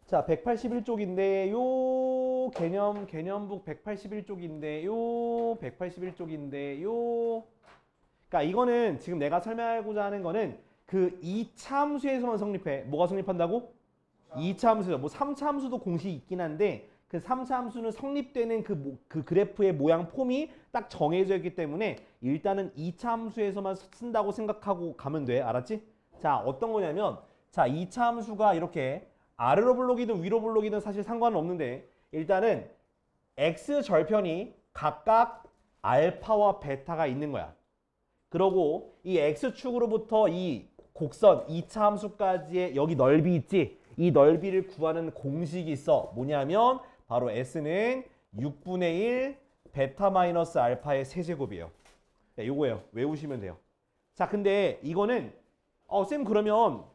자, 181쪽인데 요 개념북 181쪽인데 요 181쪽인데 요 그러니까 이거는 지금 내가 설명하고자 하는 거는 그 2차 함수에서만 성립해. 뭐가 성립한다고? 2차 함수죠. 뭐 3차 함수도 공식이 있긴 한데 그 3차 함수는 성립되는 그 그래프의 모양 폼이 딱 정해져 있기 때문에 일단은 2차 함수에서만 쓴다고 생각하고 가면 돼. 알았지? 자, 어떤 거냐면 자, 2차 함수가 이렇게 아래로 블록이든 위로 블록이든 사실 상관은 없는데 일단은 x 절편이 각각 알파와 베타가 있는 거야. 그러고 이 x축으로부터 이 곡선 2차 함수까지의 여기 넓이 있지? 이 넓이를 구하는 공식이 있어. 뭐냐면 바로 s는 6분의 1 베타 마이너스 알파의 세제곱이에요. 네, 요거예요. 외우시면 돼요. 자, 근데 이거는 쌤 그러면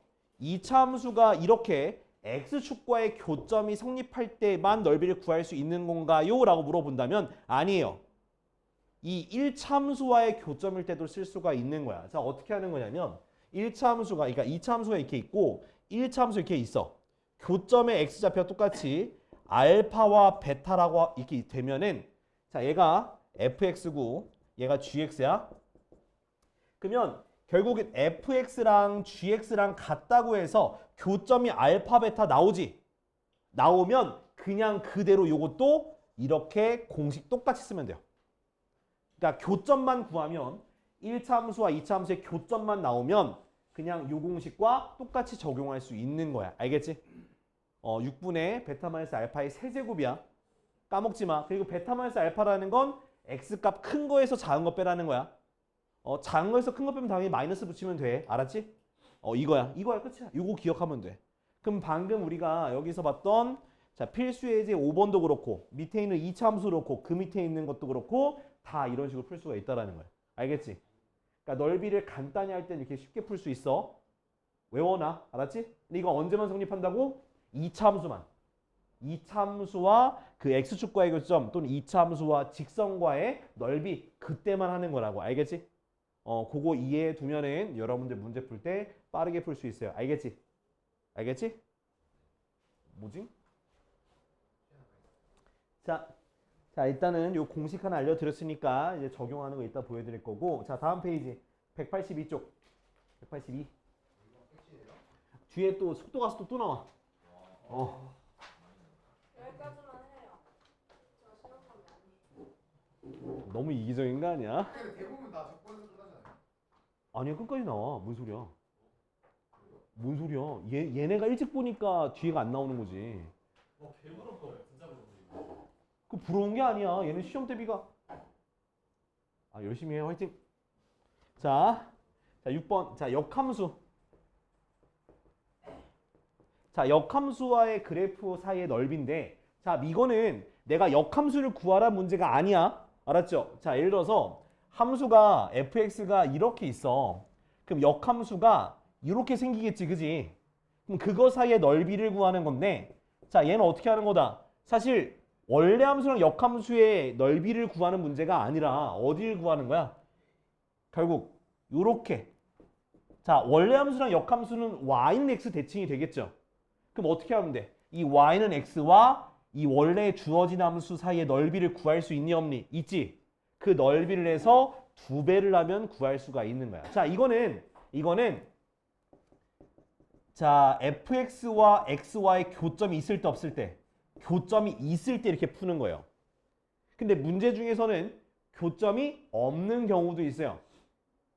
2차 함수가 이렇게 x축과의 교점이 성립할 때만 넓이를 구할 수 있는 건가요? 라고 물어본다면 아니에요. 이 1차 함수와의 교점일 때도 쓸 수가 있는 거야. 자, 어떻게 하는 거냐면 1차 함수가 그러니까 2차 함수가 이렇게 있고 1차 함수 이렇게 있어. 교점의 x좌표가 똑같이 알파와 베타라고 이렇게 되면은 자, 얘가 fx고 얘가 gx야. 그러면 결국엔 fx랑 gx랑 같다고 해서 교점이 알파 베타 나오지. 나오면 그냥 그대로 요것도 이렇게 공식 똑같이 쓰면 돼요. 그러니까 교점만 구하면 1차 함수와 2차 함수의 교점만 나오면 그냥 요 공식과 똑같이 적용할 수 있는 거야. 알겠지? 6분의 베타 마이너스 알파의 세제곱이야. 까먹지 마. 그리고 베타 마이너스 알파라는 건 x값 큰 거에서 작은 거 빼라는 거야. 작은 거에서 큰 거 빼면 당연히 마이너스 붙이면 돼. 알았지? 이거야. 이거야. 끝이야. 이거 기억하면 돼. 그럼 방금 우리가 여기서 봤던 자, 필수 예제 5번도 그렇고 밑에 있는 2차 함수 그렇고 그 밑에 있는 것도 그렇고 다 이런 식으로 풀 수가 있다라는 거야. 알겠지? 그러니까 넓이를 간단히 할 때 이렇게 쉽게 풀 수 있어. 외워놔. 알았지? 근데 이거 언제만 성립한다고? 2차 함수만. 2차 함수와 그 x축과의 교점 또는 2차 함수와 직선과의 넓이 그때만 하는 거라고. 알겠지? 그거 이해해 두면은 여러분들 문제 풀 때 빠르게 풀 수 있어요. 알겠지? 알겠지? 뭐지? 자, 일단은 요 공식 하나 알려드렸으니까 이제 적용하는 거 이따 보여드릴 거고. 자, 다음 페이지 182쪽. 182. 뒤에 또 속도 가서 또 나와. 여기까지만 해요. 저 시험관이 아니에요. 너무 이기적인 거 아니야? 근데 대부분 다 적번에서 끝나잖아요. 아니야, 끝까지 나와. 뭔 소리야? 뭔 소리야? 얘네가 일찍 보니까 뒤에가 안 나오는 거지. 개부럽다. 진짜 부럽다. 그 부러운 게 아니야. 얘는 시험 대비가 열심히 해. 화이팅. 자, 6번. 자, 역함수. 자, 역함수와의 그래프 사이의 넓이인데 자, 이거는 내가 역함수를 구하라 문제가 아니야. 알았죠? 자, 예를 들어서 함수가 fx가 이렇게 있어. 그럼 역함수가 이렇게 생기겠지. 그지? 그럼 그거 사이의 넓이를 구하는 건데 자, 얘는 어떻게 하는 거다? 사실 원래 함수랑 역함수의 넓이를 구하는 문제가 아니라 어디를 구하는 거야? 결국 요렇게. 자, 원래 함수랑 역함수는 y는 x 대칭이 되겠죠. 그럼 어떻게 하면 돼? 이 y는 x와 이 원래 주어진 함수 사이의 넓이를 구할 수 있니 없니? 있지. 그 넓이를 해서 2배를 하면 구할 수가 있는 거야. 자, 이거는 자, fx와 xy의 교점이 있을 때 없을 때 교점이 있을 때 이렇게 푸는 거예요. 근데 문제 중에서는 교점이 없는 경우도 있어요.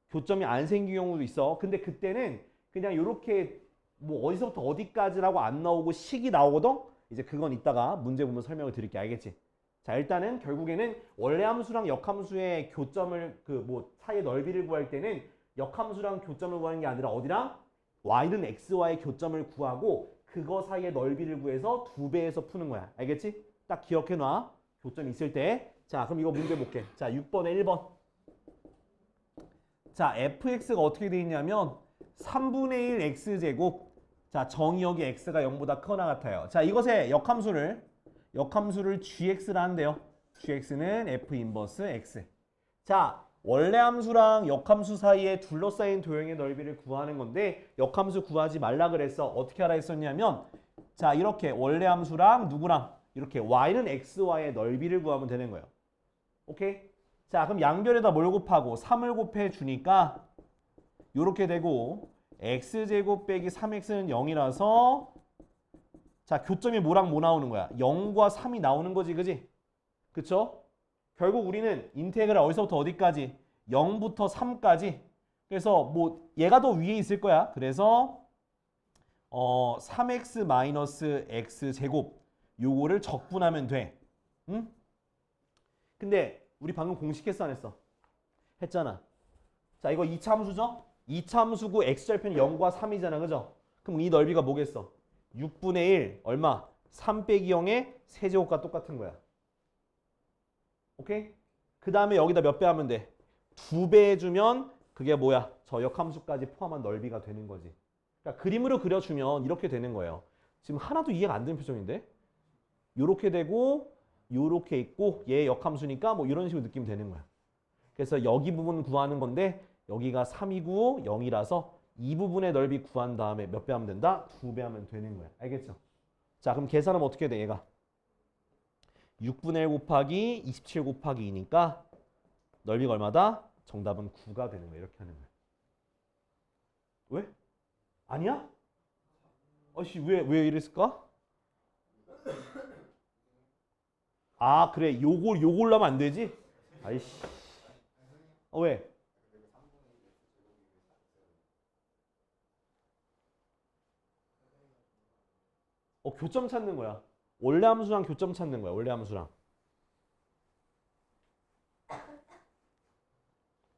교점이 안 생긴 경우도 있어. 근데 그때는 그냥 이렇게 뭐 어디서부터 어디까지라고 안 나오고 식이 나오거든? 이제 그건 이따가 문제 보면 설명을 드릴게. 알겠지? 자, 일단은 결국에는 원래 함수랑 역함수의 교점을 그 뭐 사이의 넓이를 구할 때는 역함수랑 교점을 구하는 게 아니라 어디랑? y는 x와의 교점을 구하고 그거 사이의 넓이를 구해서 2배에서 푸는 거야. 알겠지? 딱 기억해 놔. 교점 있을 때. 자, 그럼 이거 문제 볼게. 자, 6번에 1번. 자, fx가 어떻게 돼 있냐면 3분의 1 x제곱. 자, 정의 여기 x가 0보다 크거나 같아요. 자, 이것의 역함수를 gx라 한대요. gx는 f 인버스 x. 자, 원래 함수랑 역함수 사이에 둘러싸인 도형의 넓이를 구하는 건데 역함수 구하지 말라 그랬어. 어떻게 하라 했었냐면 자, 이렇게 원래 함수랑 누구랑 이렇게 y는 xy의 넓이를 구하면 되는 거예요. 오케이? 자, 그럼 양변에다 뭘 곱하고 3을 곱해 주니까 이렇게 되고 x제곱 빼기 3x는 0이라서 자, 교점이 뭐랑 뭐 나오는 거야? 0과 3이 나오는 거지, 그지? 그쵸? 결국 우리는 인테그랄 어디서부터 어디까지? 0부터 3까지. 그래서 뭐 얘가 더 위에 있을 거야. 그래서 3x 마이너스 x 제곱 요거를 적분하면 돼. 응? 근데 우리 방금 공식했어 안 했어? 했잖아. 자, 이거 2차 함수죠? 2차 함수고 x절편이 0과 3이잖아. 그죠? 그럼 이 넓이가 뭐겠어? 6분의 1 얼마? 3 빼기 0의 세제곱과 똑같은 거야. 오케이? 그 다음에 여기다 몇 배 하면 돼? 2배 해주면 그게 뭐야? 저 역함수까지 포함한 넓이가 되는 거지. 그러니까 그림으로 그려주면 이렇게 되는 거예요. 지금 하나도 이해가 안 되는 표정인데? 요렇게 되고 요렇게 있고 얘 역함수니까 뭐 이런 식으로 느끼면 되는 거야. 그래서 여기 부분 구하는 건데 여기가 3이고 0이라서 이 부분의 넓이 구한 다음에 몇 배 하면 된다? 2배 하면 되는 거야. 알겠죠? 자, 그럼 계산하면 어떻게 돼 얘가? 6분의 1 곱하기 27 곱하기 2니까 넓이가 얼마다? 정답은 9가 되는 거야. 이렇게 하는 거야. 왜? 아니야? 아씨 왜 이랬을까? 아 그래 요걸로 하면 안 되지? 아이씨 왜? 교점 찾는 거야. 원래 함수랑 교점 찾는 거야. 원래 함수랑.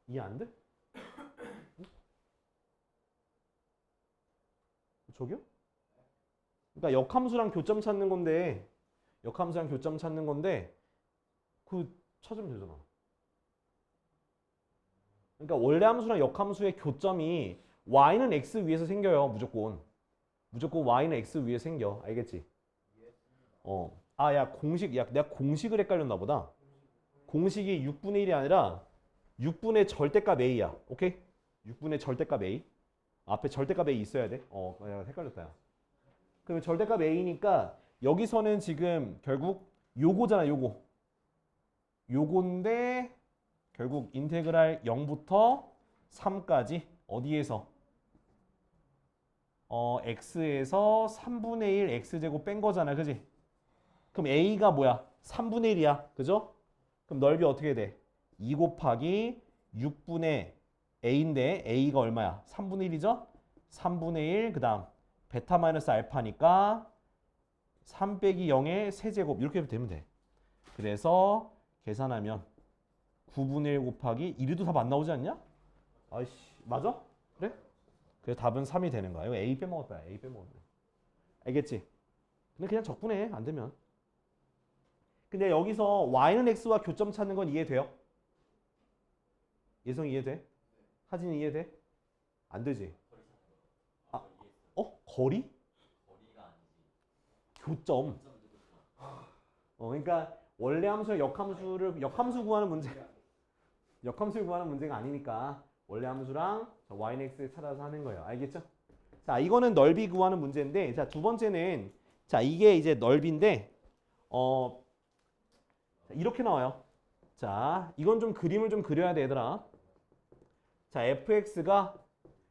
이해 안 돼? 응? 저기요? 그러니까 역함수랑 교점 찾는 건데 역함수랑 교점 찾는 건데 그 찾으면 되잖아. 그러니까 원래 함수랑 역함수의 교점이 y는 x 위에서 생겨요. 무조건 y는 x 위에 생겨. 알겠지? 야 내가 공식을 헷갈렸나 보다. 공식이 6분의 1이 아니라 6분의 절대값 a야. 오케이? 6분의 절대값 a. 앞에 절대값 a 있어야 돼. 내가 헷갈렸다. 야. 그럼 절대값 a니까 여기서는 지금 결국 요거잖아. 요건데 결국 인테그랄 0부터 3까지 어디에서? x에서 3분의 1 x제곱 뺀 거잖아. 그지? 그럼 a가 뭐야? 3분의 1이야. 그죠? 그럼 넓이 어떻게 돼? 2 곱하기 6분의 a인데 a가 얼마야? 3분의 1이죠? 3분의 1 그 다음 베타 마이너스 알파니까 3 빼기 0의 세제곱 이렇게 되면 돼. 그래서 계산하면 9분의 1 곱하기 1에도 답 안 나오지 않냐? 아이씨 맞아? 그래? 그래서 답은 3이 되는 거야. 이거 a 빼먹었다. a 빼먹었네. 알겠지? 근데 그냥 적분해. 안 되면. 근데 여기서 y는 x와 교점 찾는 건 이해돼요? 예성 이해돼? 하진 이해돼? 안 되지? 거리? 교점. 그러니까 원래 함수와 역함수 구하는 문제가 아니니까 원래 함수랑 y는 x 찾아서 하는 거예요. 알겠죠? 자, 이거는 넓이 구하는 문제인데 자, 두 번째는 자, 이게 이제 넓이인데 이렇게 나와요. 자, 이건 좀 그림을 좀 그려야 돼, 얘들아. 자, fx가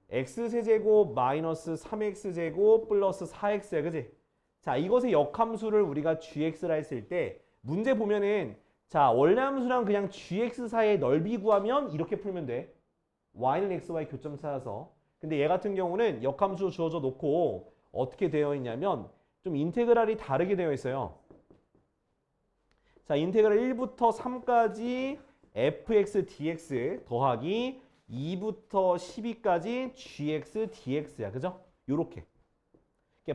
x세제곱 마이너스 3x제곱 플러스 4x야. 그지? 자, 이것의 역함수를 우리가 gx라 했을 때 문제 보면은 자, 원래 함수랑 그냥 gx 사이의 넓이 구하면 이렇게 풀면 돼. y는 xy 교점 찾아서. 근데 얘 같은 경우는 역함수 주어져 놓고 어떻게 되어 있냐면 좀 인테그랄이 다르게 되어 있어요. 자, 인테그랄 1부터 3까지 fx dx 더하기 2부터 12까지 gx dx야. 그죠? 요렇게.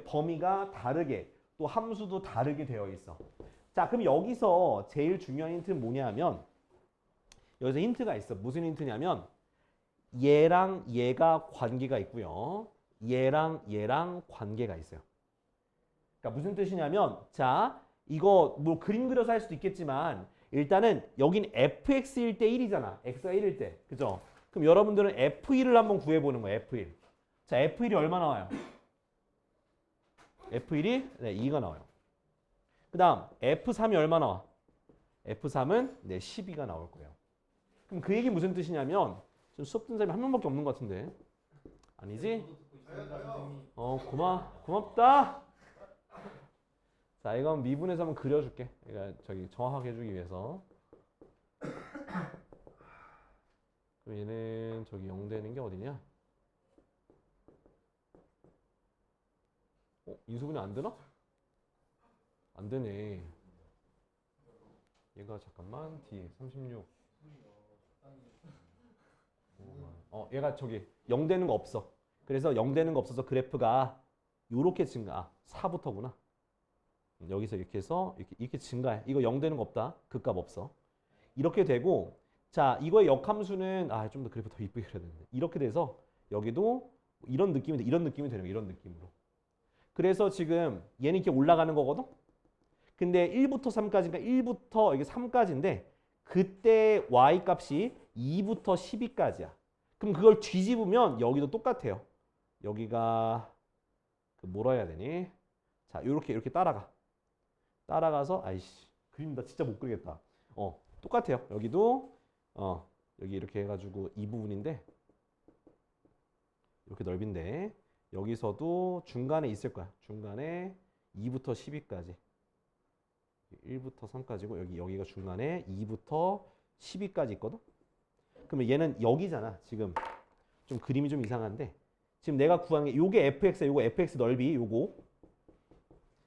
범위가 다르게 또 함수도 다르게 되어 있어. 자, 그럼 여기서 제일 중요한 힌트는 뭐냐 하면 여기서 힌트가 있어. 무슨 힌트냐면 얘랑 얘가 관계가 있고요. 얘랑 얘랑 관계가 있어요. 그러니까 무슨 뜻이냐면 자, 이거 뭐 그림 그려서 할 수도 있겠지만 일단은 여긴 fx일 때 1이잖아. x가 1일 때. 그죠? 그럼 여러분들은 f1을 한번 구해보는 거예요. f1. 자, f1이 얼마 나와요? F1이 네, 2가 나와요. 그 다음 F3이 얼마 나와? F3은 네, 12가 나올 거예요. 그럼 그 얘기 무슨 뜻이냐면 지금 수업 듣는 사람이 한 명밖에 없는 것 같은데 아니지? 고맙다. 자, 이건 미분해서 한번 그려줄게. 그러니까 저기 정확하게 해주기 위해서. 그럼 얘는 저기 0 되는 게 어디냐? 인수분해 안 되나? 안 되네. 얘가 잠깐만 D 36. 얘가 저기 0 되는 거 없어. 그래서 0 되는 거 없어서 그래프가 요렇게 증가. 4부터구나. 여기서 이렇게 해서 이렇게 증가해. 이거 0 되는 거 없다. 그 값 없어. 이렇게 되고 자, 이거의 역함수는 좀 더 그래프 더 이쁘게 그려야 되는데. 이렇게 돼서 여기도 이런 느낌이 되는 거야. 이런 느낌으로. 그래서 지금 얘는 이렇게 올라가는 거거든. 근데 1부터 3까지니까 1부터 여기 3까지인데 그때 y 값이 2부터 12까지야. 그럼 그걸 뒤집으면 여기도 똑같아요. 여기가 뭐라 해야 되니? 자, 이렇게 따라가. 따라가서 그림 나 진짜 못 그리겠다. 똑같아요. 여기도 여기 이렇게 해가지고 이 부분인데 이렇게 넓인데 여기서도 중간에 있을 거야. 중간에 2부터 12까지. 1부터 3까지고 여기가 중간에 2부터 12까지 있거든. 그러면 얘는 여기잖아. 지금 좀 그림이 좀 이상한데 지금 내가 구한 게 요게 fx야. 요거 fx 넓이 요거.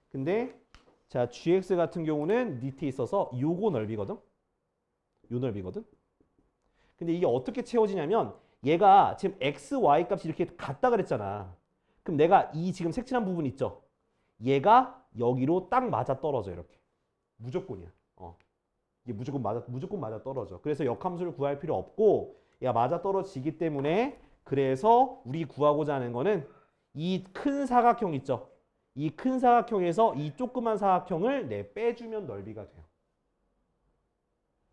근데 자, gx 같은 경우는 밑에 있어서 요거 넓이거든. 요 넓이거든. 근데 이게 어떻게 채워지냐면 얘가 지금 x, y 값이 이렇게 같다 그랬잖아. 그럼 내가 이 지금 색칠한 부분 있죠. 얘가 여기로 딱 맞아 떨어져 이렇게. 무조건이야. 이게 무조건 맞아 떨어져. 그래서 역함수를 구할 필요 없고 얘가 맞아 떨어지기 때문에 그래서 우리 구하고자 하는 거는 이 큰 사각형 있죠. 이 큰 사각형에서 이 조그만 사각형을 빼주면 넓이가 돼요.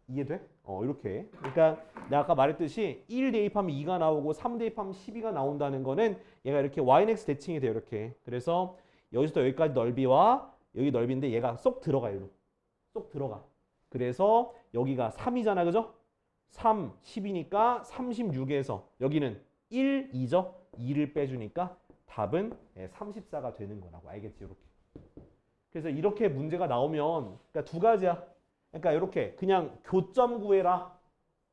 이해돼? 이렇게. 그러니까 내가 아까 말했듯이 1 대입하면 2가 나오고 3 대입하면 12가 나온다는 거는 얘가 이렇게 yx 대칭이 돼요. 이렇게. 그래서 여기서부터 여기까지 넓이와 여기 넓이인데 얘가 쏙 들어가. 이리로. 쏙 들어가. 그래서 여기가 3이잖아. 그죠? 3, 10이니까 36에서 여기는 1, 2죠? 2를 빼주니까 답은 34가 되는 거라고. 알겠지? 이렇게. 그래서 이렇게 문제가 나오면 그러니까 두 가지야. 그러니까 이렇게 그냥 교점 구해라.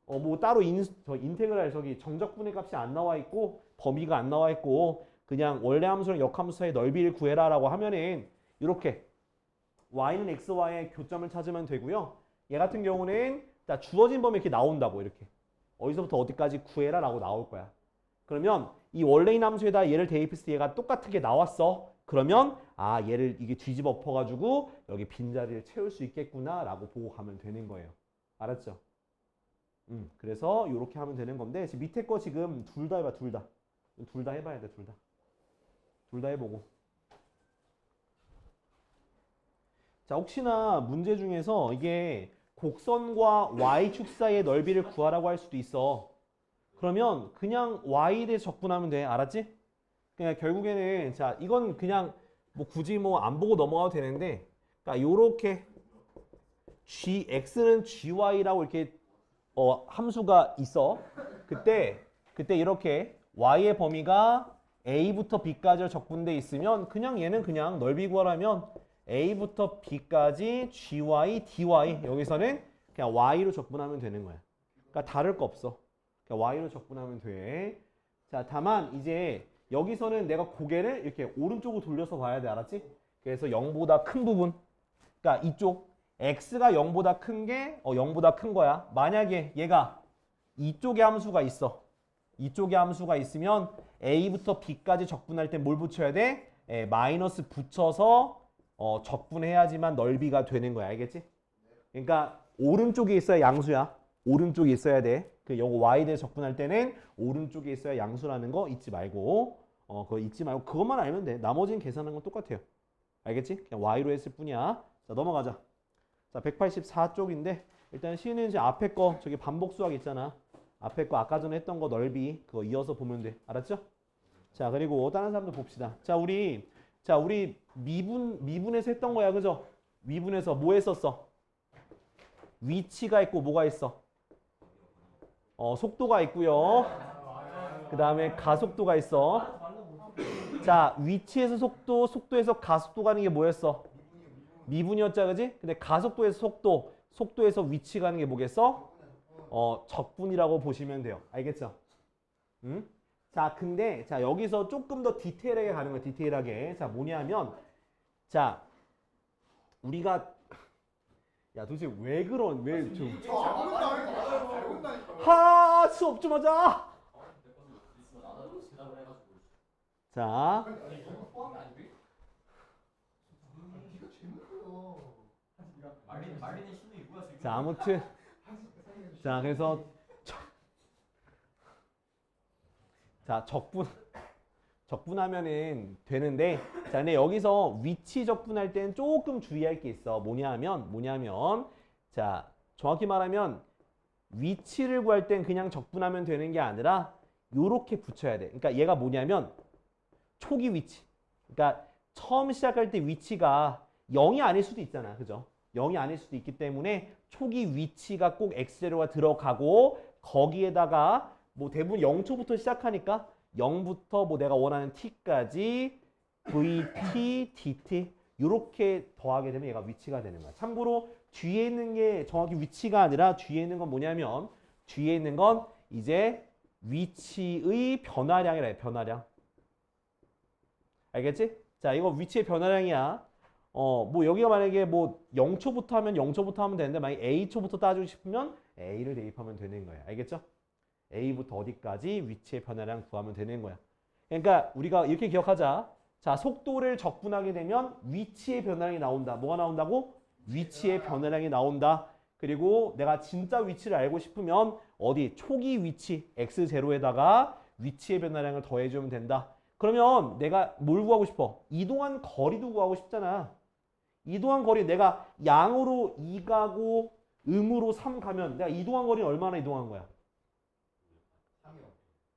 뭐 따로 인테그랄 저기 정적분의 값이 안 나와 있고 범위가 안 나와 있고 그냥 원래 함수랑 역함수 사이의 넓이를 구해라라고 하면은 이렇게 y는 xy의 교점을 찾으면 되고요. 얘 같은 경우는 주어진 범위 이렇게 나온다고 이렇게 어디서부터 어디까지 구해라라고 나올 거야. 그러면 이 원래인 함수에다 얘를 대입했을 때 얘가 똑같은 게 나왔어. 그러면 얘를 이게 뒤집어 엎어가지고 여기 빈자리를 채울 수 있겠구나라고 보고 가면 되는 거예요. 알았죠? 그래서 이렇게 하면 되는 건데 지금 밑에 거 지금 둘 다 해봐. 둘 다. 둘 다 해봐야 돼. 둘 다. 둘 다 해보고. 자, 혹시나 문제 중에서 이게 곡선과 y축 사이의 넓이를 구하라고 할 수도 있어. 그러면 그냥 y에 대해서 적분하면 돼. 알았지? 그냥 결국에는 자, 이건 그냥 뭐 굳이 뭐 안 보고 넘어가도 되는데 그러니까 요렇게 gx는 gy라고 이렇게 함수가 있어. 그때 이렇게 y의 범위가 a부터 b까지 적분돼 있으면 그냥 얘는 그냥 넓이 구하라면 a부터 b까지 gy, dy 여기서는 그냥 y로 적분하면 되는 거야. 그러니까 다를 거 없어. 그냥 y로 적분하면 돼. 자, 다만 이제 여기서는 내가 고개를 이렇게 오른쪽으로 돌려서 봐야 돼. 알았지? 그래서 0보다 큰 부분. 그러니까 이쪽 x가 0보다 큰 게 0보다 큰 거야. 만약에 얘가 이쪽에 함수가 있어. 이쪽에 함수가 있으면 a부터 b까지 적분할 때 뭘 붙여야 돼? 마이너스 붙여서 적분해야지만 넓이가 되는 거야. 알겠지? 그러니까 오른쪽에 있어야 양수야. 오른쪽에 있어야 돼. 요거 y에 대해 적분할 때는 오른쪽에 있어야 양수라는 거 잊지 말고 그거 잊지 말고 그것만 알면 돼. 나머지는 계산하는 건 똑같아요. 알겠지? 그냥 y로 했을 뿐이야. 자, 넘어가자. 자, 184쪽인데 일단 C는 이제 앞에 거 저기 반복 수학 있잖아. 앞에 거 아까 전에 했던 거 넓이 그거 이어서 보면 돼. 알았죠? 자, 그리고 다른 사람도 봅시다. 자, 우리 자, 우리 미분에서 했던 거야, 그죠? 미분에서 뭐 했었어? 위치가 있고 뭐가 있어? 속도가 있고요. 그 다음에 가속도가 있어. 자, 위치에서 속도, 속도에서 가속도 가는 게 뭐였어? 미분이었자, 그지? 근데 가속도에서 속도, 속도에서 위치 가는 게 뭐겠어? 적분이라고 보시면 돼요. 알겠죠? 응? 자, 근데 자 여기서 조금 더 디테일하게 가는 거야. 디테일하게. 자, 뭐냐면 자, 우리가 야, 도대체 왜 좀 저 안 본다니까. 잘 본다니까. 하, 수업 좀 하자. 자, 아니 너무 포함이 안 돼? 네가 재밌어요. 말리는 신이 뭐야 지금? 자, 아무튼 자, 그래서 자, 적분하면은 되는데, 자, 근데 여기서 위치 적분할 때는 조금 주의할 게 있어. 뭐냐면, 자, 정확히 말하면 위치를 구할 땐 그냥 적분하면 되는 게 아니라 요렇게 붙여야 돼. 그러니까 얘가 뭐냐면 초기 위치. 그러니까 처음 시작할 때 위치가 0이 아닐 수도 있잖아. 그죠? 0이 아닐 수도 있기 때문에 초기 위치가 꼭 X제로가 들어가고 거기에다가 뭐 대부분 0초부터 시작하니까 0부터 뭐 내가 원하는 t까지 vt, dt 이렇게 더하게 되면 얘가 위치가 되는 거야. 참고로 뒤에 있는 게 정확히 위치가 아니라 뒤에 있는 건 뭐냐면 뒤에 있는 건 이제 위치의 변화량이라 해. 변화량. 알겠지? 자, 이거 위치의 변화량이야. 뭐 여기가 만약에 뭐 0초부터 하면 0초부터 하면 되는데 만약에 A초부터 따지고 싶으면 A를 대입하면 되는 거야. 알겠죠? A부터 어디까지 위치의 변화량 구하면 되는 거야. 그러니까 우리가 이렇게 기억하자. 자, 속도를 적분하게 되면 위치의 변화량이 나온다. 뭐가 나온다고? 위치의 변화량이 나온다. 그리고 내가 진짜 위치를 알고 싶으면 어디? 초기 위치 x0에다가 위치의 변화량을 더해주면 된다. 그러면 내가 뭘 구하고 싶어? 이동한 거리도 구하고 싶잖아. 이동한 거리 내가 양으로 2 가고 음으로 3 가면 내가 이동한 거리는 얼마나 이동한 거야?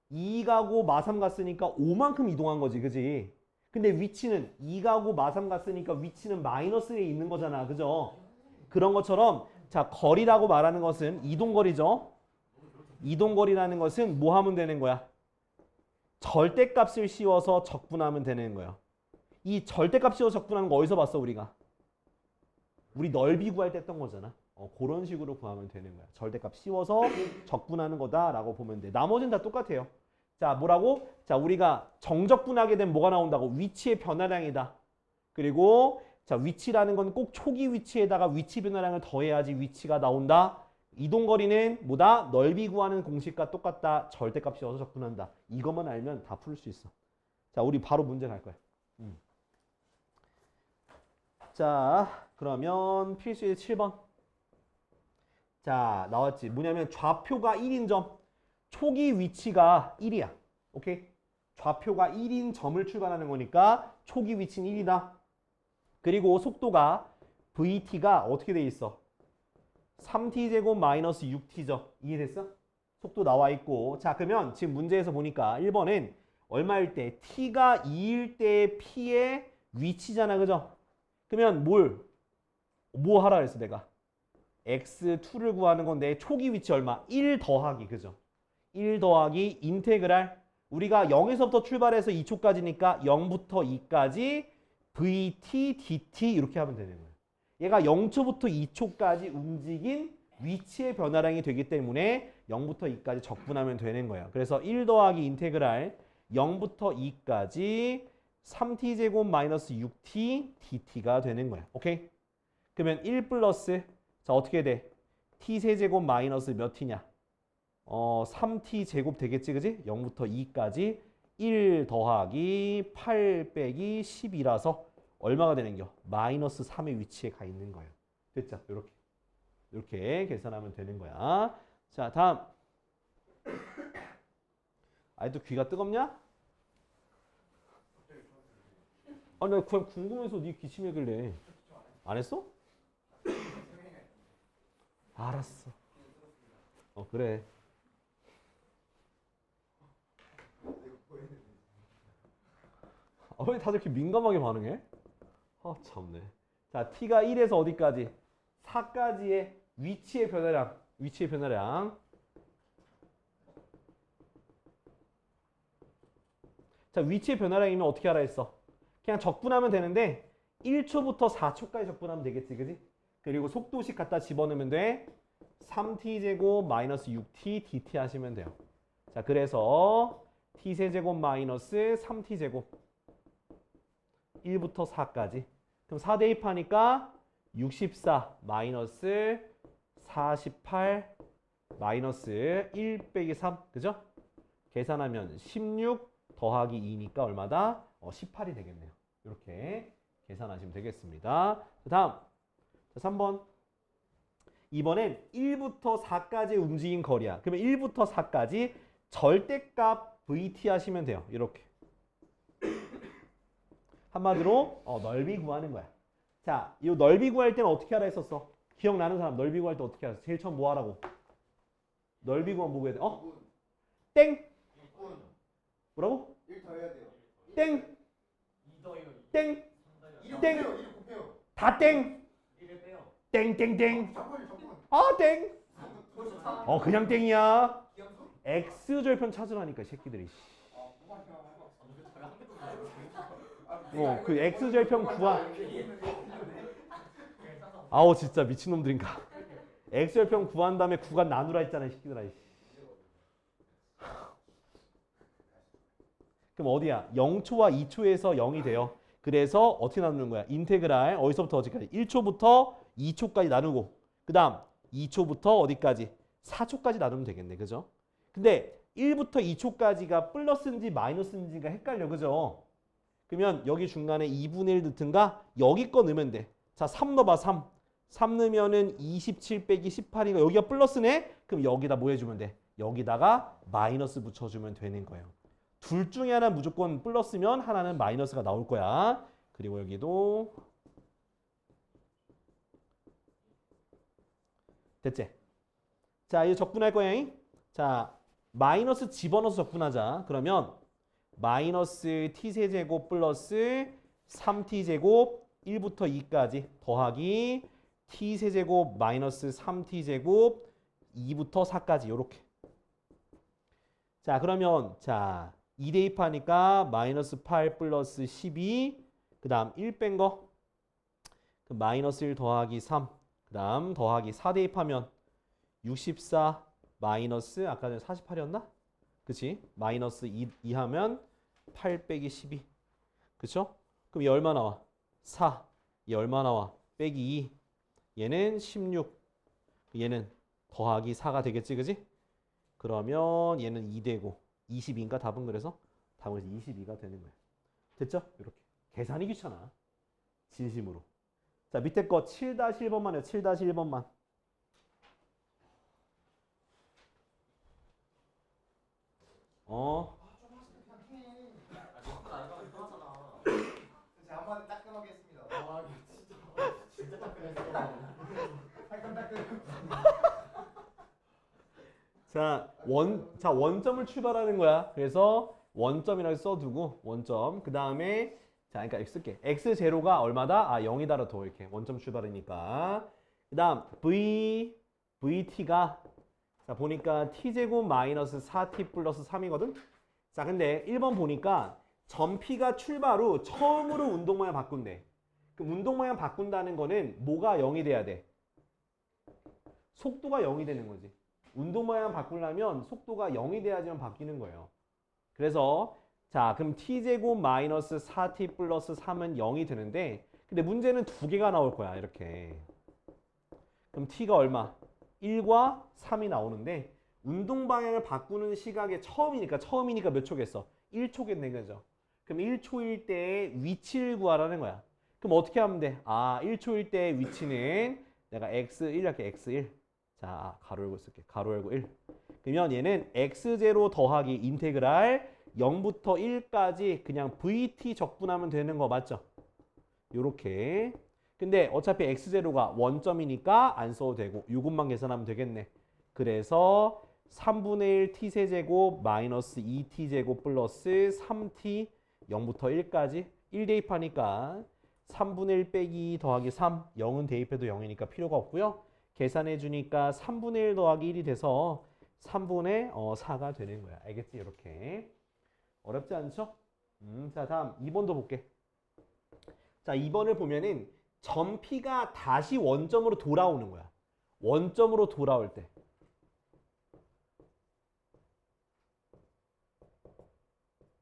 2 가고 마3 갔으니까 5만큼 이동한 거지. 그지? 근데 위치는 2 가고 마3 갔으니까 위치는 마이너스에 있는 거잖아. 그죠? 그런 것처럼 자, 거리라고 말하는 것은 이동거리죠. 이동거리라는 것은 뭐 하면 되는 거야? 절대값을 씌워서 적분하면 되는 거야. 이 절대값 씌워서 적분하는 거 어디서 봤어 우리가? 우리 넓이 구할 때 했던 거잖아. 그런 식으로 구하면 되는 거야. 절대값 씌워서 적분하는 거다라고 보면 돼. 나머지는 다 똑같아요. 자, 뭐라고? 자, 우리가 정적분하게 되면 뭐가 나온다고? 위치의 변화량이다. 그리고 자, 위치라는 건 꼭 초기 위치에다가 위치 변화량을 더해야지 위치가 나온다. 이동거리는 뭐다? 넓이 구하는 공식과 똑같다. 절대값 씌워서 적분한다. 이것만 알면 다 풀 수 있어. 자, 우리 바로 문제 갈 거야. 자, 그러면 필수의 7번. 자, 나왔지. 뭐냐면 좌표가 1인 점. 초기 위치가 1이야. 오케이? 좌표가 1인 점을 출발하는 거니까 초기 위치는 1이다. 그리고 속도가 vt가 어떻게 돼 있어? 3t제곱 마이너스 6t죠. 이해됐어? 속도 나와 있고. 자, 그러면 지금 문제에서 보니까 1번은 얼마일 때? t가 2일 때 p의 위치잖아. 그죠? 그러면 뭐 하라 그랬어 내가? x2를 구하는 건데 초기 위치 얼마? 1 더하기. 그죠? 1 더하기 인테그랄. 우리가 0에서부터 출발해서 2초까지니까 0부터 2까지 vt, dt 이렇게 하면 되는 거예요. 얘가 0초부터 2초까지 움직인 위치의 변화량이 되기 때문에 0부터 2까지 적분하면 되는 거예요. 그래서 1 더하기 인테그랄 0부터 2까지 3t제곱 마이너스 6t dt가 되는 거야. 오케이? 그러면 1 플러스 자 어떻게 돼? t세제곱 마이너스 몇 t냐? 3t제곱 되겠지, 그지? 0부터 2까지 1 더하기 8 빼기 10이라서 얼마가 되는겨? 마이너스 3의 위치에 가 있는 거예요. 됐죠? 이렇게 계산하면 되는 거야. 자, 다음. 아직도 귀가 뜨겁냐? 아, 나 그냥 궁금해서 네 기침하길래. 안 했어? 알았어. 그래. 왜 다들 이렇게 민감하게 반응해? 아 참네. 자 t가 1에서 어디까지? 4까지의 위치의 변화량. 위치의 변화량. 자 위치의 변화량이면 어떻게 하라 했어? 그냥 적분하면 되는데 1초부터 4초까지 적분하면 되겠지, 그지? 그리고 속도식 갖다 집어넣으면 돼. 3t제곱 마이너스 6t dt 하시면 돼요. 자 그래서 t세제곱 마이너스 3t제곱 1부터 4까지. 그럼 4 대입하니까 64 마이너스 48 마이너스 1 빼기 3. 그죠? 계산하면 16 더하기 2니까 얼마다? 18이 되겠네요. 이렇게 계산하시면 되겠습니다. 다음. 자, 3번. 이번엔 1부터 4까지 움직인 거리야. 그러면 1부터 4까지 절대값 VT 하시면 돼요. 이렇게. 한마디로 넓이 구하는 거야. 자, 이 넓이 구할 때는 어떻게 하라 했었어? 기억나는 사람 넓이 구할 때 어떻게 하라 했어? 제일 처음 뭐 하라고? 넓이 구하면 뭐 해야 돼? 땡! 뭐라고? 1 더 해야 돼요. 땡! 2 더해요. 땡! 1을 땡! 곱해요. 1을 곱해요. 다 땡! 1을 빼요. 땡땡땡! 잠깐만. 아 땡! 벌써 다. 그냥 땡이야. 기함수? X절편 찾으라니까 이 새끼들이. 아, 뭐가 그 X절편 구한. 아우 진짜 미친놈들인가. X절편 구한 다음에 구간 나누라 했잖아 이 새끼들아. 그럼 어디야? 0초와 2초에서 0이 돼요. 그래서 어떻게 나누는 거야? 인테그랄 어디서부터 어디까지? 1초부터 2초까지 나누고 그 다음 2초부터 어디까지? 4초까지 나누면 되겠네. 그죠? 근데 1부터 2초까지가 플러스인지 마이너스인지가 헷갈려. 그죠? 그러면 여기 중간에 2분의 1 넣든가 여기 거 넣으면 돼. 자, 3 넣어봐. 3. 3 넣으면은 27 빼기 18이니까 여기가 플러스네? 그럼 여기다 뭐 해주면 돼? 여기다가 마이너스 붙여주면 되는 거예요. 둘 중에 하나 무조건 플러스면 하나는 마이너스가 나올 거야. 그리고 여기도 됐지? 자, 이제 적분할 거야. 자, 마이너스 집어넣어서 적분하자. 그러면 마이너스 t세제곱 플러스 3t제곱 1부터 2까지 더하기 t세제곱 마이너스 3t제곱 2부터 4까지 요렇게. 자, 그러면 자 2 대입하니까 마이너스 8 플러스 12 그 다음 1 뺀 거 마이너스 1 더하기 3 그 다음 더하기 4 대입하면 64 마이너스 아까 전에 48이었나? 그치? 마이너스 2 하면 8 빼기 12 그쵸? 그럼 얘 얼마 나와? 4 얘 얼마 나와? 빼기 2 얘는 16 얘는 더하기 4가 되겠지 그치? 그러면 얘는 2 되고 22인가 답은 그래서 답은 22가 되는 거예요. 됐죠? 이렇게 계산이 귀찮아. 진심으로. 자 밑에 거 7-1번만 해요. 7-1번만. 제가 한마디 따끔하게 했습니다. 아, 진짜 따끔했어. 팔끔 따끔. 자 원점을 출발하는 거야. 그래서 원점이라고 써두고 원점. 그 다음에 자 그러니까 x 쓸게. x0가 얼마다? 0이다라 더 이렇게 원점 출발이니까. 그 다음 vt가 자 보니까 t제곱 마이너스 4t 플러스 3이거든. 자 근데 1번 보니까 점 P가 출발 후 처음으로 운동 방향 바꾼대. 그럼 운동 방향 바꾼다는 거는 뭐가 0이 돼야 돼? 속도가 0이 되는 거지. 운동 방향 바꾸려면 속도가 0이 돼야지만 바뀌는 거예요. 그래서 자 그럼 t제곱 마이너스 4t 플러스 3은 0이 되는데 근데 문제는 두 개가 나올 거야. 이렇게. 그럼 t가 얼마? 1과 3이 나오는데 운동 방향을 바꾸는 시각의 처음이니까 몇 초겠어? 1초겠네. 그죠? 그럼 1초일 때의 위치를 구하라는 거야. 그럼 어떻게 하면 돼? 1초일 때의 위치는 내가 x1 할게. x1. 자, 가로 열고 쓸게. 가로 열고 1. 그러면 얘는 x0 더하기 인테그랄 0부터 1까지 그냥 vt 적분하면 되는 거 맞죠? 요렇게. 근데 어차피 x0가 원점이니까 안 써도 되고 요것만 계산하면 되겠네. 그래서 3분의 1 t세제곱 마이너스 2t제곱 플러스 3t 0부터 1까지 1 대입하니까 3분의 1 빼기 더하기 3 0은 대입해도 0이니까 필요가 없고요. 계산해 주니까 3분의 1 더하기 1이 돼서 3분의 4가 되는 거야. 알겠지? 이렇게. 어렵지 않죠? 자, 다음 2번도 볼게. 자, 2번을 보면은 점 P가 다시 원점으로 돌아오는 거야. 원점으로 돌아올 때.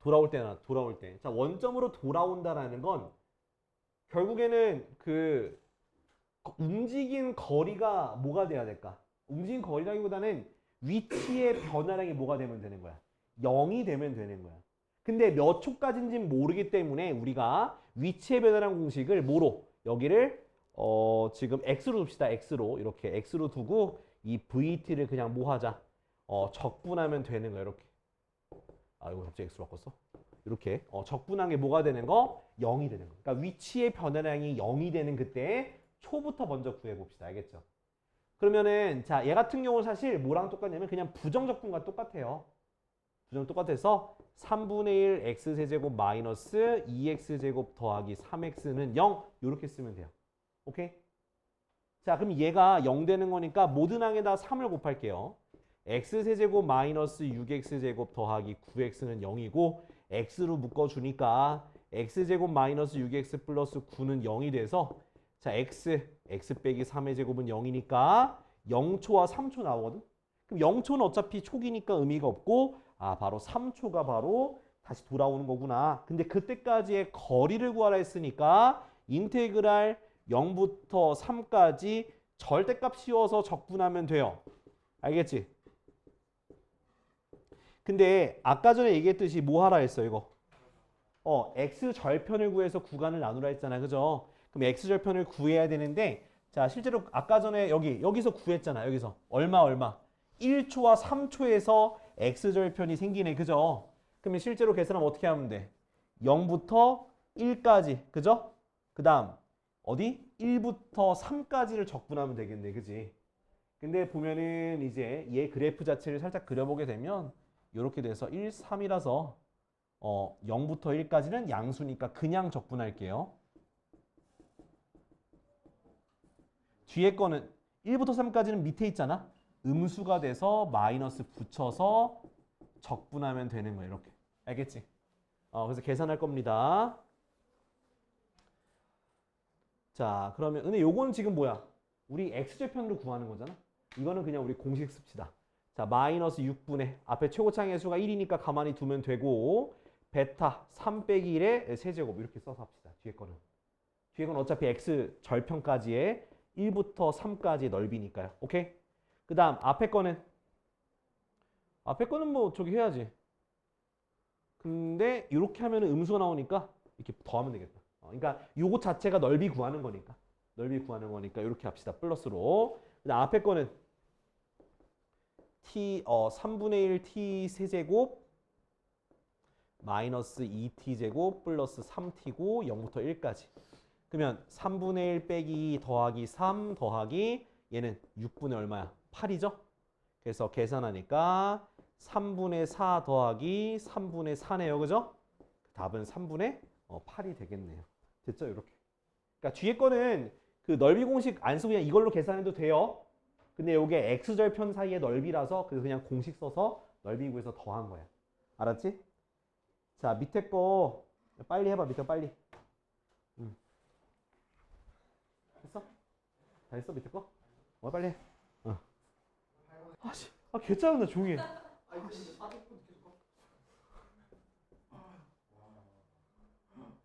돌아올 때. 자, 원점으로 돌아온다라는 건 결국에는 그 움직인 거리가 뭐가 돼야 될까? 움직인 거리라기보다는 위치의 변화량이 뭐가 되면 되는 거야? 0이 되면 되는 거야. 근데 몇 초까지인지는 모르기 때문에 우리가 위치의 변화량 공식을 뭐로? 여기를 지금 x로 둡시다. x로. 이렇게 x로 두고 이 vt를 그냥 뭐 하자? 적분하면 되는 거야. 이렇게. 아, 이거 갑자기 x로 바꿨어? 이렇게 적분한 게 뭐가 되는 거? 0이 되는 거. 그러니까 위치의 변화량이 0이 되는 그때 초부터 먼저 구해봅시다. 알겠죠? 그러면은 자, 얘 같은 경우는 사실 뭐랑 똑같냐면 그냥 부정적분과 똑같아요. 부정 똑같아서 3분의 1 x세제곱 마이너스 2x제곱 더하기 3x는 0 이렇게 쓰면 돼요. 오케이? 자, 그럼 얘가 0 되는 거니까 모든 항에다 3을 곱할게요. x세제곱 마이너스 6x제곱 더하기 9x는 0이고 x로 묶어주니까 x제곱 마이너스 6x 플러스 9는 0이 돼서 자, x 빼기 3의 제곱은 0이니까 0초와 3초 나오거든? 그럼 0초는 어차피 초기니까 의미가 없고 바로 3초가 바로 다시 돌아오는 거구나. 근데 그때까지의 거리를 구하라 했으니까 인테그랄 0부터 3까지 절대값 씌워서 적분하면 돼요. 알겠지? 근데 아까 전에 얘기했듯이 뭐 하라 했어 이거? x 절편을 구해서 구간을 나누라 했잖아. 그죠? 그럼 x 절편을 구해야 되는데 자, 실제로 아까 전에 여기서 구했잖아. 여기서 얼마 1초와 3초에서 x 절편이 생기네. 그죠? 그러면 실제로 계산하면 어떻게 하면 돼? 0부터 1까지. 그죠? 그다음 어디? 1부터 3까지를 적분하면 되겠네. 그지? 근데 보면은 이제 얘 그래프 자체를 살짝 그려보게 되면 이렇게 돼서 1, 3이라서 0부터 1까지는 양수니까 그냥 적분할게요. 뒤에 거는 1부터 3까지는 밑에 있잖아. 음수가 돼서 마이너스 붙여서 적분하면 되는 거예요. 이렇게. 알겠지? 그래서 계산할 겁니다. 자, 그러면 근데 요거는 지금 뭐야? 우리 x절편으로 구하는 거잖아. 이거는 그냥 우리 공식 씁시다. 자, 마이너스 6분의 앞에 최고차항의 수가 1이니까 가만히 두면 되고 베타 3 빼기 1의 세제곱 이렇게 써서 합시다. 뒤에 거는. 뒤에 건 어차피 x 절편까지의 1부터 3까지 넓이니까요. 오케이? 그 다음 앞에 거는 뭐 저기 해야지. 근데 이렇게 하면 음수가 나오니까 이렇게 더하면 되겠다. 그러니까 요거 자체가 넓이 구하는 거니까. 이렇게 합시다. 플러스로. 그 다음 앞에 거는 t 3분의 1 t 세제곱 마이너스 2t 제곱 플러스 3t고 0부터 1까지. 그러면 3분의 1 빼기 더하기 3 더하기 얘는 6분의 얼마야? 8이죠? 그래서 계산하니까 3분의 4 더하기 3분의 4네요. 그죠? 답은 3분의 8이 되겠네요. 됐죠? 이렇게. 그러니까 뒤에 거는 그 넓이 공식 안 쓰고 그냥 이걸로 계산해도 돼요. 근데 이게 x절편 사이의 넓이라서 그래서 그냥 공식 써서 넓이 구해서 더한 거야. 알았지? 자, 밑에 거 빨리 해봐. 밑에 거 빨리. 했어? 다 했어? 밑에 거? 빨리 해. 개 짜증나. 조용히 해. 이거 진짜 40분 계속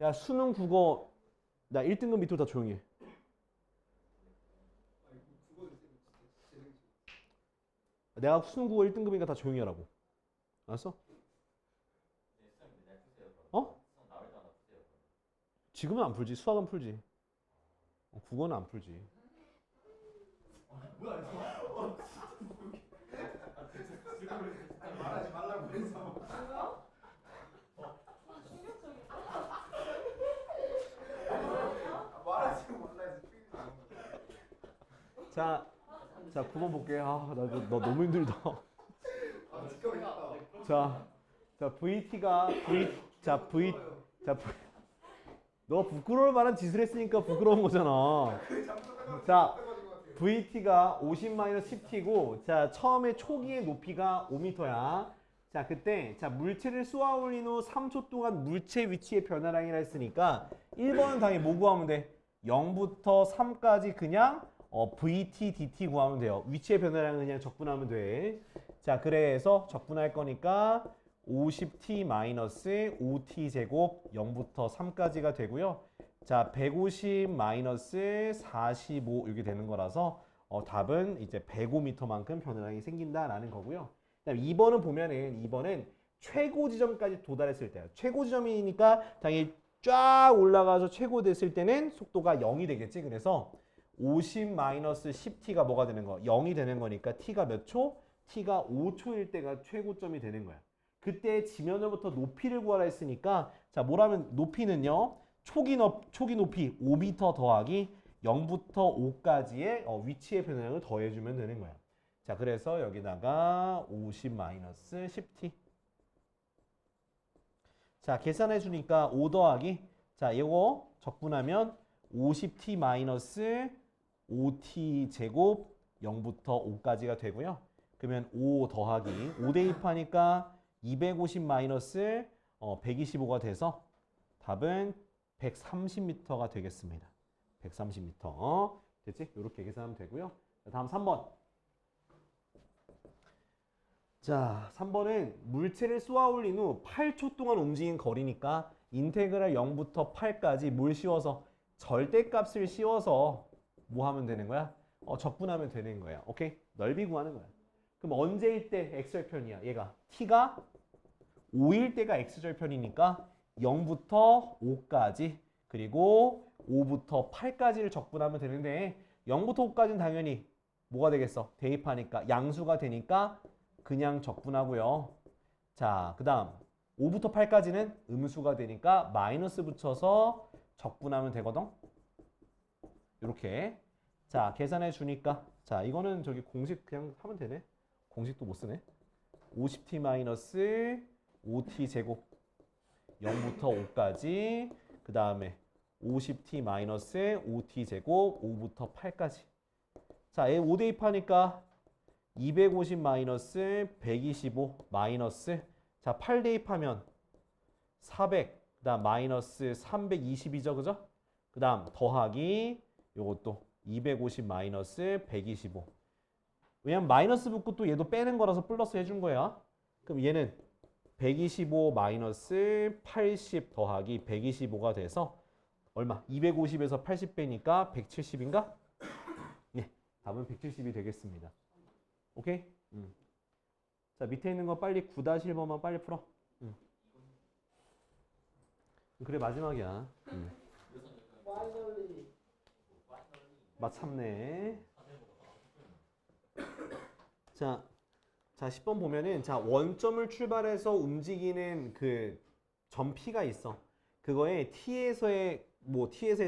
야, 수능 국어 나 1등급 밑으로 다 조용히 해. 내가 수능 국어 1등급이니까 다 조용히 하라고. 알았어? 지금은 안 풀지. 수학은 풀지. 국어는 안 풀지. 뭐야 이거? 아니, 말하지 말라고 해서. 뭐야? 충격적이다. 말하지 말라 해서 자 9번 볼게. 나 너무 힘들다. 지켜야겠다. 자, VT가 자, 너 부끄러울 만한 짓을 했으니까 부끄러운 거잖아. 그 잠깐 자, 가지고 같아요. VT가 50-10T고, 자, 처음에 초기의 높이가 5m야. 자, 그때, 자, 물체를 쏘아 올린 후 3초 동안 물체 위치의 변화량이라 했으니까 1번은 당연히 뭐 구하면 돼? 0부터 3까지 그냥 VT, DT 구하면 돼요. 위치의 변화량은 그냥 적분하면 돼. 자, 그래서 적분할 거니까 50t-5t 제곱 0부터 3까지가 되고요. 자, 150-45 이렇게 되는 거라서 답은 이제 105m만큼 변화량이 생긴다라는 거고요. 그다음 2번은 보면은 2번은 최고 지점까지 도달했을 때요. 최고 지점이니까 당연히 쫙 올라가서 최고 됐을 때는 속도가 0이 되겠지. 그래서 50-10t가 뭐가 되는 거? 0이 되는 거니까 t가 몇 초? t가 5초일 때가 최고점이 되는 거야. 그때 지면으로부터 높이를 구하라 했으니까 자, 뭐라면 높이는요. 초기 높이 5m 더하기 0부터 5까지의 위치의 변화량을 더해주면 되는 거야. 자, 그래서 여기다가 50-10t. 자, 계산해 주니까 5 더하기 자, 이거 적분하면 50t-5t 제곱 0부터 5까지가 되고요. 그러면 5 더하기 5 대입하니까 250-125가 돼서 답은 130m가 되겠습니다. 130m. 됐지? 이렇게 계산하면 되고요. 다음 3번. 자, 3번은 물체를 쏘아 올린 후 8초 동안 움직인 거리니까 인테그랄 0부터 8까지 뭘 씌워서 절대값을 씌워서 뭐 하면 되는 거야? 적분하면 되는 거야. 오케이? 넓이 구하는 거야. 그럼 언제일 때 x절편이야? 얘가 t가 5일 때가 x절편이니까 0부터 5까지 그리고 5부터 8까지를 적분하면 되는데 0부터 5까지는 당연히 뭐가 되겠어? 대입하니까 양수가 되니까 그냥 적분하고요. 자, 그 다음 5부터 8까지는 음수가 되니까 마이너스 붙여서 적분하면 되거든. 이렇게. 자, 계산해 주니까 자, 이거는 저기 공식 그냥 하면 되네. 공식도 못 쓰네. 50t-5t 제곱 0부터 5까지 그 다음에 50t-5t 제곱 5부터 8까지. 자, 얘 5 대입하니까 250-125 마이너스 자, 8 대입하면 400 그 다음 마이너스 322죠. 그죠? 그 다음 더하기 요것도 250-125 왜냐면 마이너스 붙고 또 얘도 빼는 거라서 플러스 해준 거야. 그럼 얘는 125 마이너스 80 더하기 125가 돼서 얼마? 250에서 80 빼니까 170인가? 네, 답은 170이 되겠습니다. 오케이? 자, 밑에 있는 거 빨리 9-1번만 빨리 풀어. 그래, 마지막이야. 마참네. 자, 10번 보면은 자, 원점을 출발해서 움직이는 그 점 P가 있어. 그거에 T에서의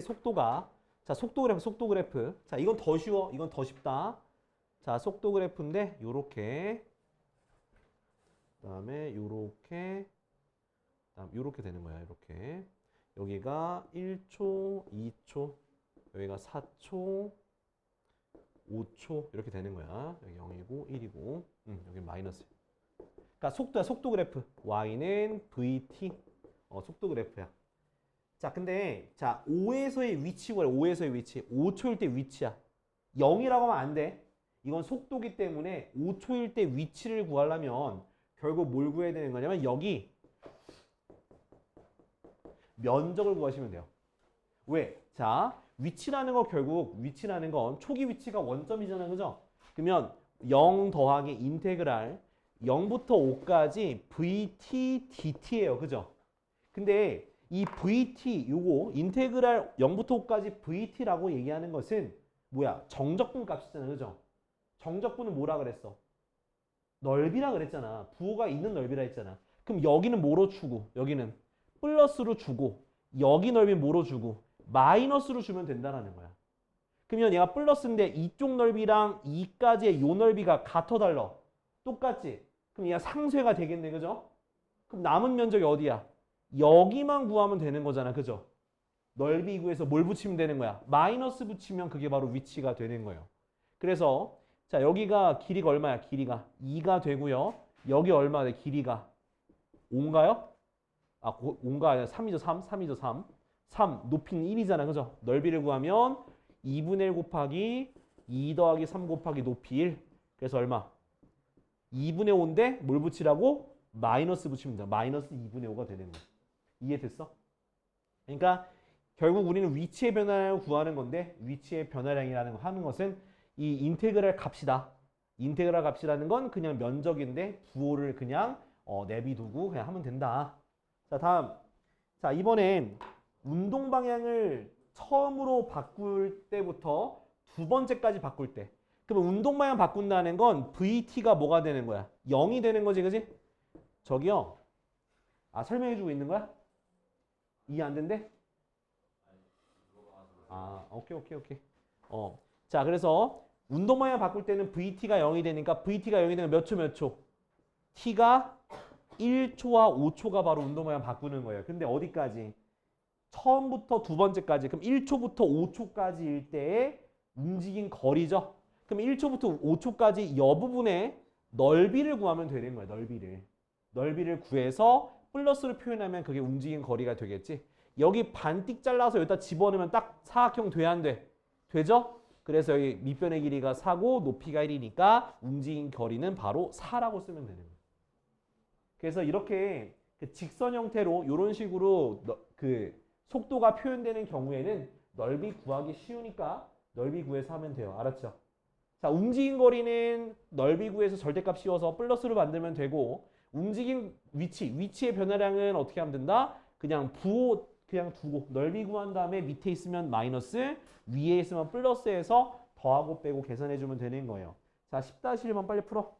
속도가 자, 속도 그래프. 자, 이건 더 쉬워. 이건 더 쉽다. 자, 속도 그래프인데 요렇게 그다음에 요렇게 요렇게 되는 거야. 이렇게. 여기가 1초, 2초, 여기가 4초, 5초 이렇게 되는 거야. 여기 0이고 1이고 여기 마이너스. 그러니까 속도야. 속도 그래프. y는 vt. 속도 그래프야. 자, 근데 자, 5에서의 위치 구하래. 5에서의 위치. 5초일 때 위치야. 0이라고 하면 안 돼. 이건 속도기 때문에 5초일 때 위치를 구하려면 결국 뭘 구해야 되는 거냐면 여기 면적을 구하시면 돼요. 왜? 자, 위치라는 거 결국 위치라는 건 초기 위치가 원점이잖아. 그죠? 그러면 0 더하기 인테그랄 0부터 5까지 vt dt예요. 그죠? 근데 이 vt 요거 인테그랄 0부터 5까지 vt라고 얘기하는 것은 뭐야? 정적분 값이잖아. 그죠? 정적분은 뭐라 그랬어? 넓이라 그랬잖아. 부호가 있는 넓이라 했잖아. 그럼 여기는 뭐로 주고 여기는 플러스로 주고 여기 넓이 뭐로 주고 마이너스로 주면 된다라는 거야. 그러면 얘가 플러스인데 이쪽 넓이랑 이까지의 요 넓이가 같아 달라. 똑같지? 그럼 얘가 상쇄가 되겠네. 그죠? 그럼 남은 면적이 어디야? 여기만 구하면 되는 거잖아. 그죠? 넓이 구해서 뭘 붙이면 되는 거야? 마이너스 붙이면 그게 바로 위치가 되는 거예요. 그래서 자, 여기가 길이가 얼마야? 길이가 2가 되고요. 여기 얼마 돼? 길이가 5인가요? 아, 5가 아니라 3이죠. 3이죠. 3 높이는 1이잖아. 그죠? 넓이를 구하면 2분의 1 곱하기 2 더하기 3 곱하기 높이 1. 그래서 얼마? 2분의 5인데 뭘 붙이라고? 마이너스 붙이면 돼. 마이너스 2분의 5가 되는 거야. 이해됐어? 그러니까 결국 우리는 위치의 변화량을 구하는 건데 위치의 변화량이라는 거 하는 것은 이 인테그랄 값이다. 인테그랄 값이라는 건 그냥 면적인데 부호를 그냥 내비두고 그냥 하면 된다. 자, 다음. 자, 이번엔 운동 방향을 처음으로 바꿀 때부터 두 번째까지 바꿀 때. 그러면 운동 방향 바꾼다는 건 VT가 뭐가 되는 거야? 0이 되는 거지, 그지? 저기요. 아, 설명해주고 있는 거야? 이해 안 된대? 아, 오케이. 자, 그래서 운동 방향 바꿀 때는 VT가 0이 되니까 VT가 0이 되면 몇 초? T가 1초와 5초가 바로 운동 방향 바꾸는 거예요. 근데 어디까지? 처음부터 두 번째까지. 그럼 1초부터 5초까지일 때의 움직인 거리죠. 그럼 1초부터 5초까지 이 부분에 넓이를 구하면 되는 거예요. 넓이를 구해서 플러스를 표현하면 그게 움직인 거리가 되겠지. 여기 반띡 잘라서 여기다 집어넣으면 딱 사각형 돼, 안 돼? 되죠? 그래서 여기 밑변의 길이가 4고 높이가 1이니까 움직인 거리는 바로 4라고 쓰면 되는 거예요. 그래서 이렇게 그 직선 형태로 이런 식으로 그 속도가 표현되는 경우에는 넓이 구하기 쉬우니까 넓이 구해서 하면 돼요. 알았죠? 자, 움직인 거리는 넓이 구해서 절대값 씌워서 플러스로 만들면 되고 움직인 위치의 변화량은 어떻게 하면 된다? 그냥 부호 그냥 두고 넓이 구한 다음에 밑에 있으면 마이너스 위에 있으면 플러스해서 더하고 빼고 계산해 주면 되는 거예요. 자, 10-1번 빨리 풀어.